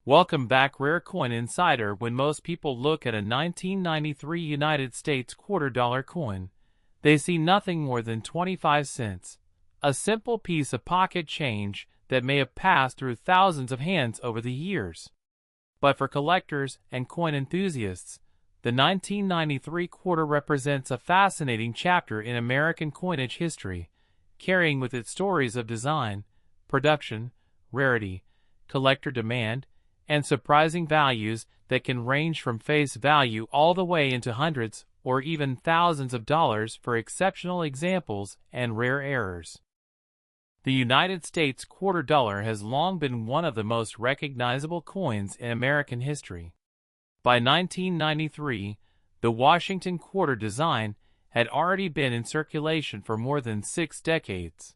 Welcome back, Rare Coin Insider. When most people look at a 1993 United States $quarter coin, they see nothing more than 25 cents, a simple piece of pocket change that may have passed through thousands of hands over the years. But for collectors and coin enthusiasts, the 1993 quarter represents a fascinating chapter in American coinage history, carrying with it stories of design, production, rarity, collector demand, and surprising values that can range from face value all the way into hundreds or even thousands of dollars for exceptional examples and rare errors. The United States $quarter has long been one of the most recognizable coins in American history. By 1993, the Washington quarter design had already been in circulation for more than 6 decades.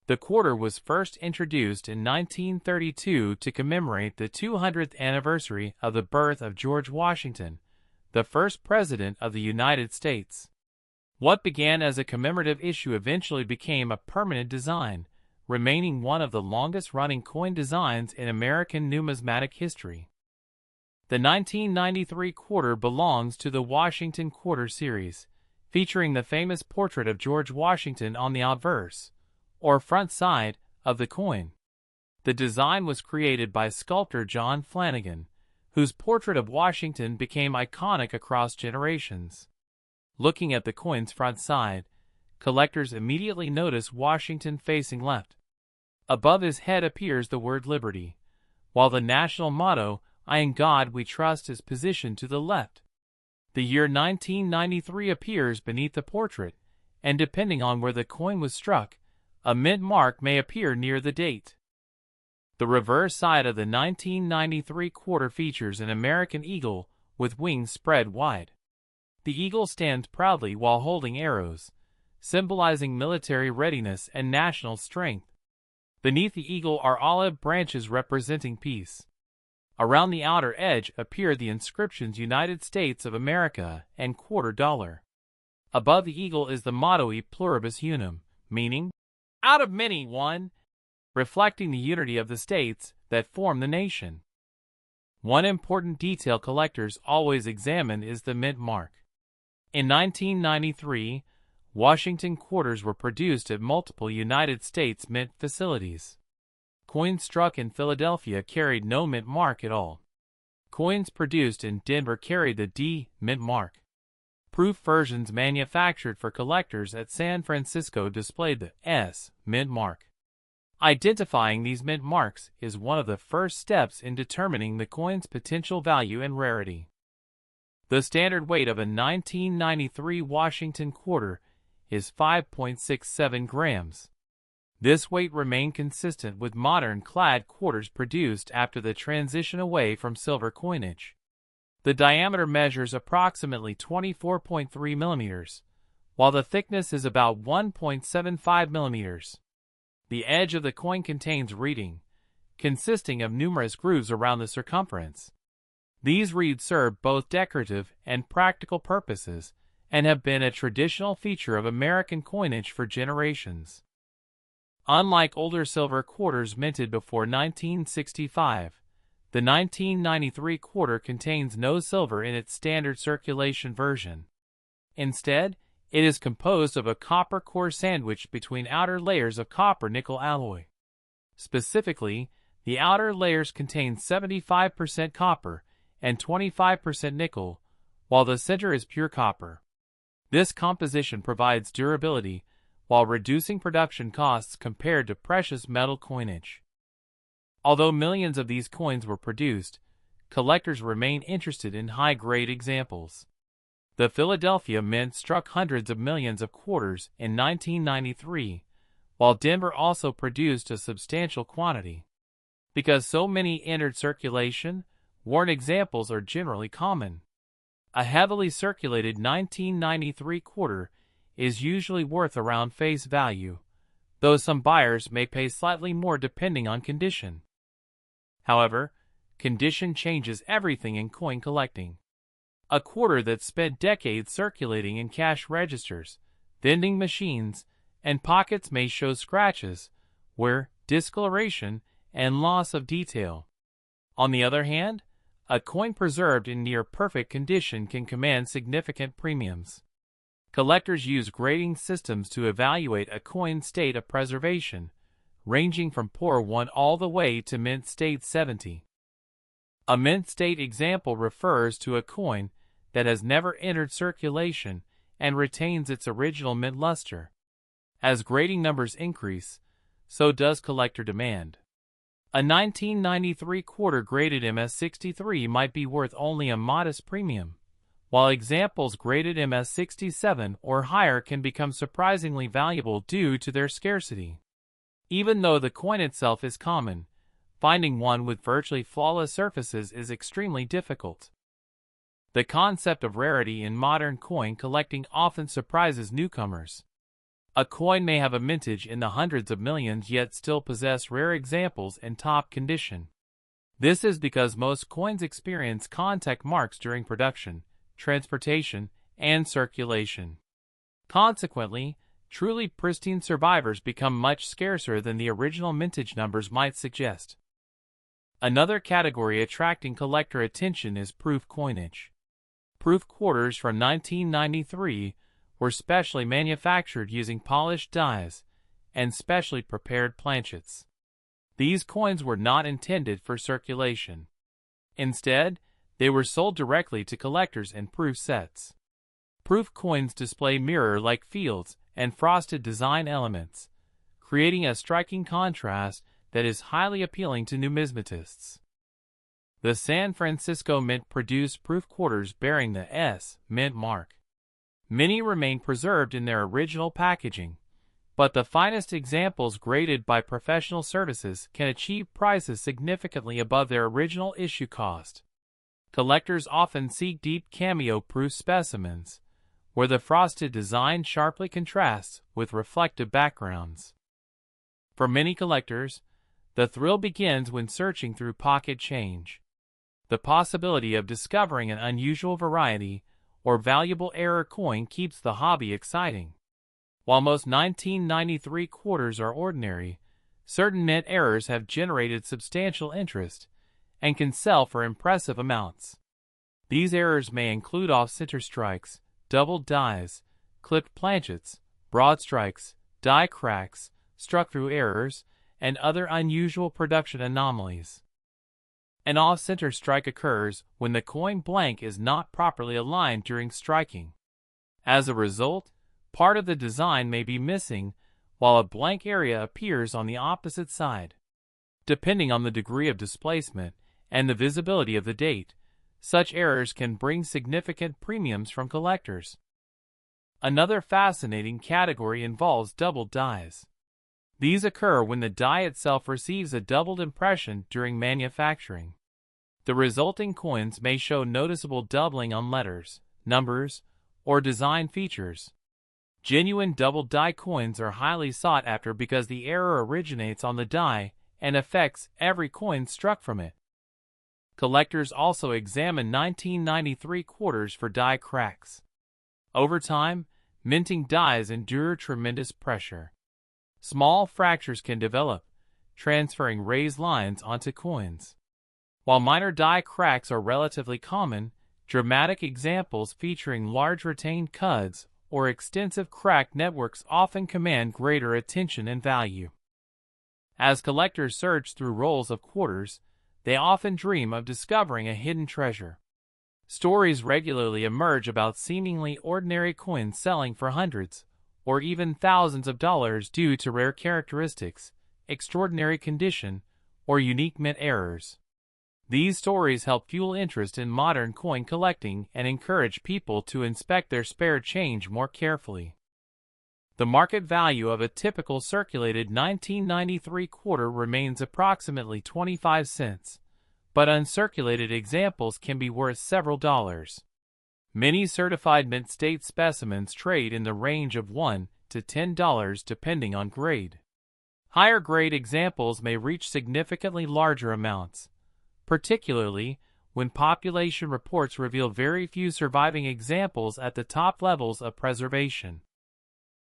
The quarter was first introduced in 1932 to commemorate the 200th anniversary of the birth of George Washington, the first president of the United States. What began as a commemorative issue eventually became a permanent design, remaining one of the longest-running coin designs in American numismatic history. The 1993 quarter belongs to the Washington Quarter series, featuring the famous portrait of George Washington on the obverse, or front side, of the coin. The design was created by sculptor John Flanagan, whose portrait of Washington became iconic across generations. Looking at the coin's front side, collectors immediately notice Washington facing left. Above his head appears the word Liberty, while the national motto, "I in God we trust," is positioned to the left. The year 1993 appears beneath the portrait, and depending on where the coin was struck, a mint mark may appear near the date. The reverse side of the 1993 quarter features an American eagle with wings spread wide. The eagle stands proudly while holding arrows, symbolizing military readiness and national strength. Beneath the eagle are olive branches representing peace. Around the outer edge appear the inscriptions United States of America and $quarter. Above the eagle is the motto E pluribus unum, meaning, out of many, one, reflecting the unity of the states that form the nation. One important detail collectors always examine is the mint mark. In 1993, Washington quarters were produced at multiple United States mint facilities. Coins struck in Philadelphia carried no mint mark at all. Coins produced in Denver carried the D mint mark. Proof versions manufactured for collectors at San Francisco displayed the S mint mark. Identifying these mint marks is one of the first steps in determining the coin's potential value and rarity. The standard weight of a 1993 Washington quarter is 5.67 grams. This weight remained consistent with modern clad quarters produced after the transition away from silver coinage. The diameter measures approximately 24.3 millimeters, while the thickness is about 1.75 millimeters. The edge of the coin contains reeding, consisting of numerous grooves around the circumference. These reeds serve both decorative and practical purposes and have been a traditional feature of American coinage for generations. Unlike older silver quarters minted before 1965, the 1993 quarter contains no silver in its standard circulation version. Instead, it is composed of a copper core sandwiched between outer layers of copper-nickel alloy. Specifically, the outer layers contain 75% copper and 25% nickel, while the center is pure copper. This composition provides durability while reducing production costs compared to precious metal coinage. Although millions of these coins were produced, collectors remain interested in high-grade examples. The Philadelphia Mint struck hundreds of millions of quarters in 1993, while Denver also produced a substantial quantity. Because so many entered circulation, worn examples are generally common. A heavily circulated 1993 quarter is usually worth around face value, though some buyers may pay slightly more depending on condition. However, condition changes everything in coin collecting. A quarter that spent decades circulating in cash registers, vending machines, and pockets may show scratches, wear, discoloration, and loss of detail. On the other hand, a coin preserved in near-perfect condition can command significant premiums. Collectors use grading systems to evaluate a coin's state of preservation, ranging from poor 1 all the way to mint state 70. A mint state example refers to a coin that has never entered circulation and retains its original mint luster. As grading numbers increase, so does collector demand. A 1993 quarter graded MS-63 might be worth only a modest premium, while examples graded MS-67 or higher can become surprisingly valuable due to their scarcity. Even though the coin itself is common, finding one with virtually flawless surfaces is extremely difficult. The concept of rarity in modern coin collecting often surprises newcomers. A coin may have a mintage in the hundreds of millions yet still possess rare examples in top condition. This is because most coins experience contact marks during production, transportation, and circulation. Consequently, truly pristine survivors become much scarcer than the original mintage numbers might suggest. Another category attracting collector attention is proof coinage. Proof quarters from 1993 were specially manufactured using polished dies and specially prepared planchets. These coins were not intended for circulation. Instead, they were sold directly to collectors in proof sets. Proof coins display mirror-like fields and frosted design elements, creating a striking contrast that is highly appealing to numismatists. The San Francisco Mint produced proof quarters bearing the S Mint mark. Many remain preserved in their original packaging, but the finest examples graded by professional services can achieve prices significantly above their original issue cost. Collectors often seek deep cameo-proof specimens, where the frosted design sharply contrasts with reflective backgrounds. For many collectors, the thrill begins when searching through pocket change. The possibility of discovering an unusual variety or valuable error coin keeps the hobby exciting. While most 1993 quarters are ordinary, certain mint errors have generated substantial interest and can sell for impressive amounts. These errors may include off-center strikes, doubled dies, clipped planchets, broad strikes, die cracks, struck-through errors, and other unusual production anomalies. An off-center strike occurs when the coin blank is not properly aligned during striking. As a result, part of the design may be missing, while a blank area appears on the opposite side. Depending on the degree of displacement and the visibility of the date, such errors can bring significant premiums from collectors. Another fascinating category involves doubled dies. These occur when the die itself receives a doubled impression during manufacturing. The resulting coins may show noticeable doubling on letters, numbers, or design features. Genuine doubled die coins are highly sought after because the error originates on the die and affects every coin struck from it. Collectors also examine 1993 quarters for die cracks. Over time, minting dies endure tremendous pressure. Small fractures can develop, transferring raised lines onto coins. While minor die cracks are relatively common, dramatic examples featuring large retained cuds or extensive crack networks often command greater attention and value. As collectors search through rolls of quarters, they often dream of discovering a hidden treasure. Stories regularly emerge about seemingly ordinary coins selling for hundreds or even thousands of dollars due to rare characteristics, extraordinary condition, or unique mint errors. These stories help fuel interest in modern coin collecting and encourage people to inspect their spare change more carefully. The market value of a typical circulated 1993 quarter remains approximately 25 cents, but uncirculated examples can be worth several dollars. Many certified mint state specimens trade in the range of $1 to $10 depending on grade. Higher grade examples may reach significantly larger amounts, particularly when population reports reveal very few surviving examples at the top levels of preservation.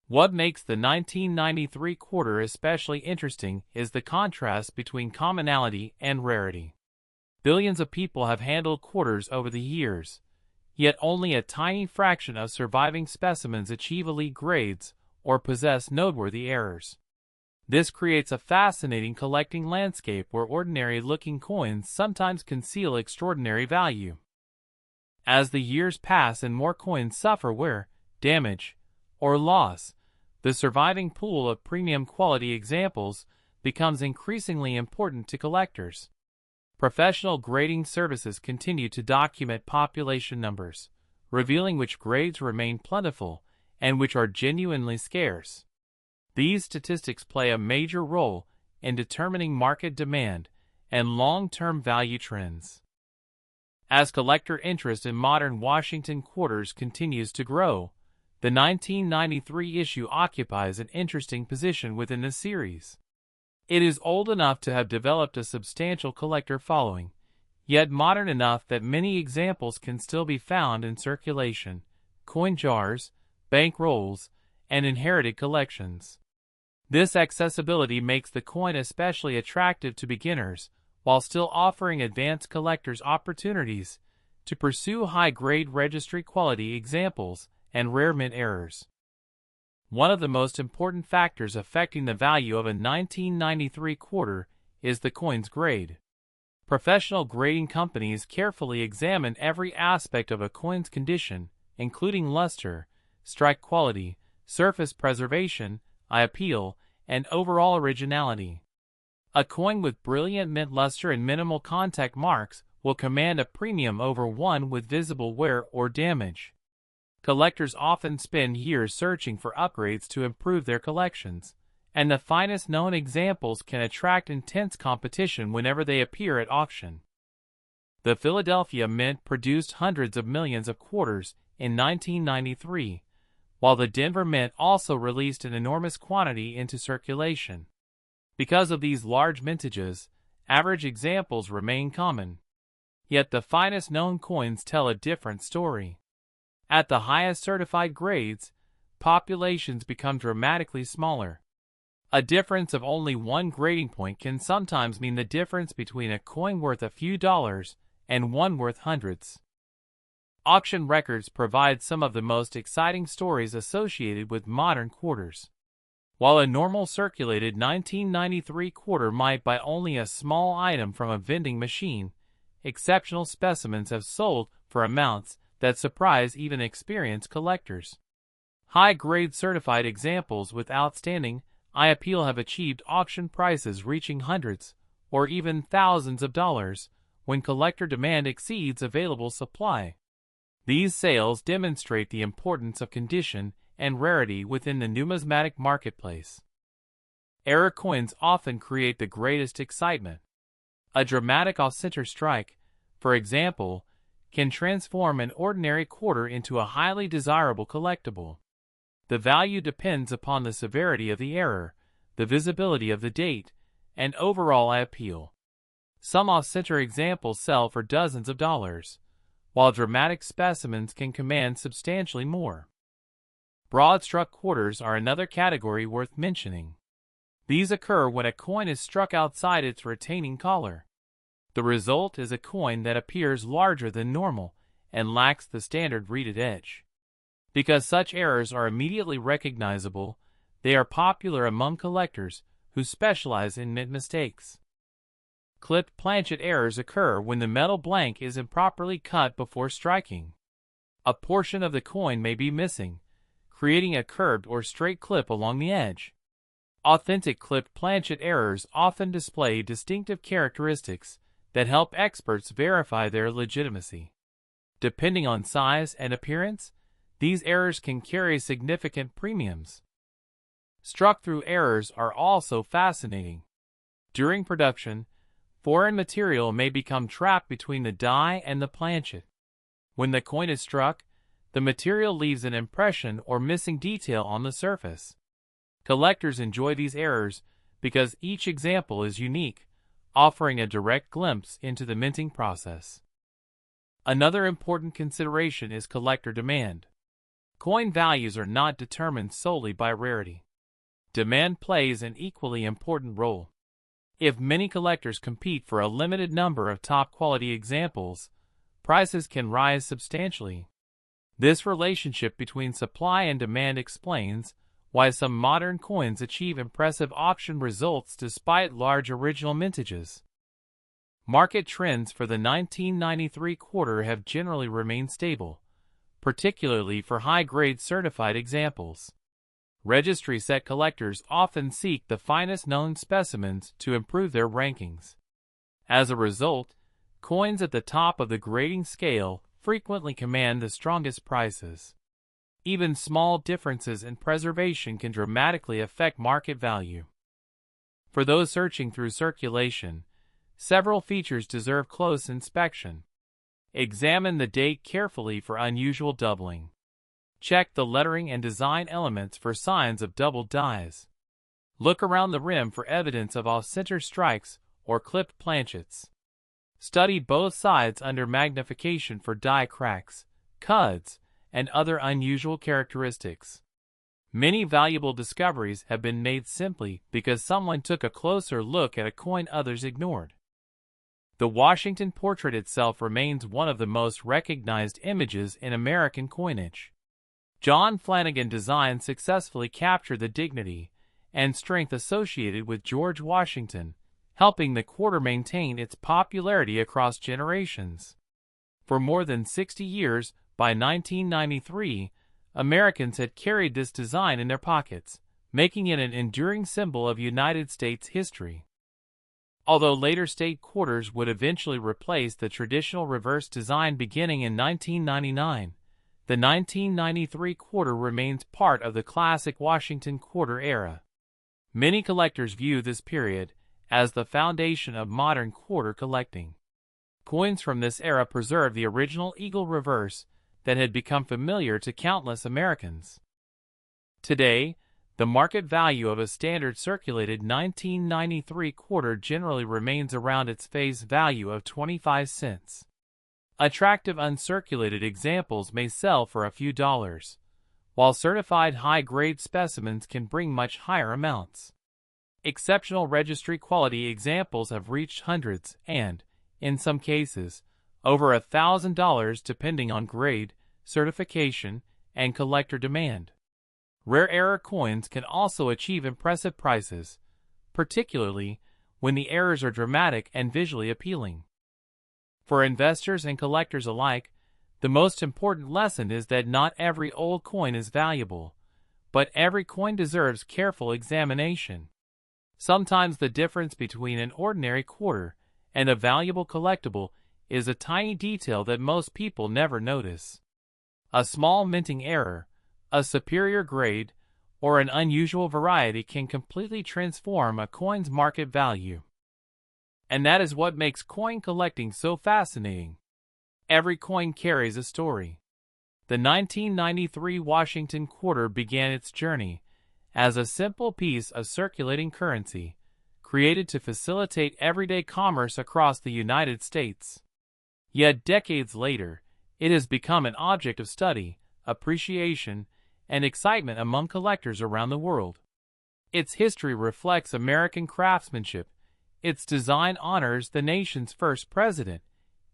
What makes the 1993 quarter especially interesting is the contrast between commonality and rarity. Billions of people have handled quarters over the years, yet only a tiny fraction of surviving specimens achieve elite grades or possess noteworthy errors. This creates a fascinating collecting landscape where ordinary-looking coins sometimes conceal extraordinary value. As the years pass and more coins suffer wear, damage, or loss, the surviving pool of premium quality examples becomes increasingly important to collectors. Professional grading services continue to document population numbers, revealing which grades remain plentiful and which are genuinely scarce. These statistics play a major role in determining market demand and long-term value trends. As collector interest in modern Washington quarters continues to grow, the 1993 issue occupies an interesting position within the series. It is old enough to have developed a substantial collector following, yet modern enough that many examples can still be found in circulation, coin jars, bank rolls, and inherited collections. This accessibility makes the coin especially attractive to beginners, while still offering advanced collectors opportunities to pursue high-grade registry quality examples and rare mint errors. One of the most important factors affecting the value of a 1993 quarter is the coin's grade. Professional grading companies carefully examine every aspect of a coin's condition, including luster, strike quality, surface preservation, eye appeal, and overall originality. A coin with brilliant mint luster and minimal contact marks will command a premium over one with visible wear or damage. Collectors often spend years searching for upgrades to improve their collections, and the finest known examples can attract intense competition whenever they appear at auction. The Philadelphia Mint produced hundreds of millions of quarters in 1993, while the Denver Mint also released an enormous quantity into circulation. Because of these large mintages, average examples remain common. Yet the finest known coins tell a different story. At the highest certified grades, populations become dramatically smaller. A difference of only one grading point can sometimes mean the difference between a coin worth a few dollars and one worth hundreds. Auction records provide some of the most exciting stories associated with modern quarters. While a normal circulated 1993 quarter might buy only a small item from a vending machine, exceptional specimens have sold for amounts that surprise even experienced collectors. High-grade certified examples with outstanding eye appeal have achieved auction prices reaching hundreds or even thousands of dollars when collector demand exceeds available supply. These sales demonstrate the importance of condition and rarity within the numismatic marketplace. Error coins often create the greatest excitement. A dramatic off-center strike, for example, can transform an ordinary quarter into a highly desirable collectible. The value depends upon the severity of the error, the visibility of the date, and overall eye appeal. Some off-center examples sell for dozens of dollars, while dramatic specimens can command substantially more. Broad-struck quarters are another category worth mentioning. These occur when a coin is struck outside its retaining collar. The result is a coin that appears larger than normal and lacks the standard reeded edge. Because such errors are immediately recognizable, they are popular among collectors who specialize in mint mistakes. Clipped planchet errors occur when the metal blank is improperly cut before striking. A portion of the coin may be missing, creating a curved or straight clip along the edge. Authentic clipped planchet errors often display distinctive characteristics that help experts verify their legitimacy. Depending on size and appearance, these errors can carry significant premiums. Struck-through errors are also fascinating. During production, foreign material may become trapped between the die and the planchet. When the coin is struck, the material leaves an impression or missing detail on the surface. Collectors enjoy these errors because each example is unique, offering a direct glimpse into the minting process. Another important consideration is collector demand. Coin values are not determined solely by rarity. Demand plays an equally important role. If many collectors compete for a limited number of top-quality examples, prices can rise substantially. This relationship between supply and demand explains why some modern coins achieve impressive auction results despite large original mintages. Market trends for the 1993 quarter have generally remained stable, particularly for high-grade certified examples. Registry set collectors often seek the finest known specimens to improve their rankings. As a result, coins at the top of the grading scale frequently command the strongest prices. Even small differences in preservation can dramatically affect market value. For those searching through circulation, several features deserve close inspection. Examine the date carefully for unusual doubling. Check the lettering and design elements for signs of double dies. Look around the rim for evidence of off-center strikes or clipped planchets. Study both sides under magnification for die cracks, cuds, and other unusual characteristics. Many valuable discoveries have been made simply because someone took a closer look at a coin others ignored. The Washington portrait itself remains one of the most recognized images in American coinage. John Flanagan design successfully captured the dignity and strength associated with George Washington, helping the quarter maintain its popularity across generations. For more than 60 years, by 1993, Americans had carried this design in their pockets, making it an enduring symbol of United States history. Although later state quarters would eventually replace the traditional reverse design beginning in 1999, the 1993 quarter remains part of the classic Washington quarter era. Many collectors view this period as the foundation of modern quarter collecting. Coins from this era preserve the original eagle reverse that had become familiar to countless Americans. Today, the market value of a standard circulated 1993 quarter generally remains around its face value of 25 cents. Attractive uncirculated examples may sell for a few dollars, while certified high-grade specimens can bring much higher amounts. Exceptional registry quality examples have reached hundreds and, in some cases, over $1,000 depending on grade, certification, and collector demand. Rare error coins can also achieve impressive prices, particularly when the errors are dramatic and visually appealing. For investors and collectors alike, the most important lesson is that not every old coin is valuable, but every coin deserves careful examination. Sometimes the difference between an ordinary quarter and a valuable collectible is a tiny detail that most people never notice. A small minting error, a superior grade, or an unusual variety can completely transform a coin's market value. And that is what makes coin collecting so fascinating. Every coin carries a story. The 1993 Washington quarter began its journey as a simple piece of circulating currency, created to facilitate everyday commerce across the United States. Yet decades later, it has become an object of study, appreciation, and excitement among collectors around the world. Its history reflects American craftsmanship, its design honors the nation's first president,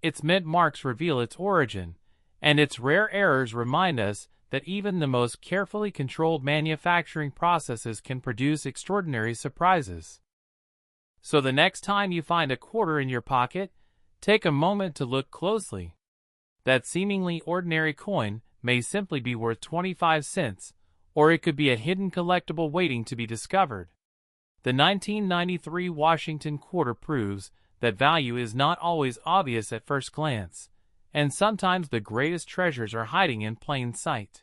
its mint marks reveal its origin, and its rare errors remind us that even the most carefully controlled manufacturing processes can produce extraordinary surprises. So the next time you find a quarter in your pocket, take a moment to look closely. That seemingly ordinary coin may simply be worth 25 cents, or it could be a hidden collectible waiting to be discovered. The 1993 Washington quarter proves that value is not always obvious at first glance, and sometimes the greatest treasures are hiding in plain sight.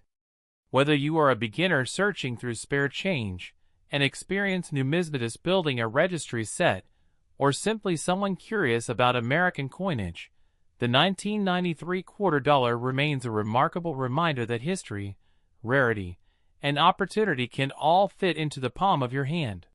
Whether you are a beginner searching through spare change, an experienced numismatist building a registry set, or simply someone curious about American coinage, the 1993 quarter dollar remains a remarkable reminder that history, rarity, and opportunity can all fit into the palm of your hand.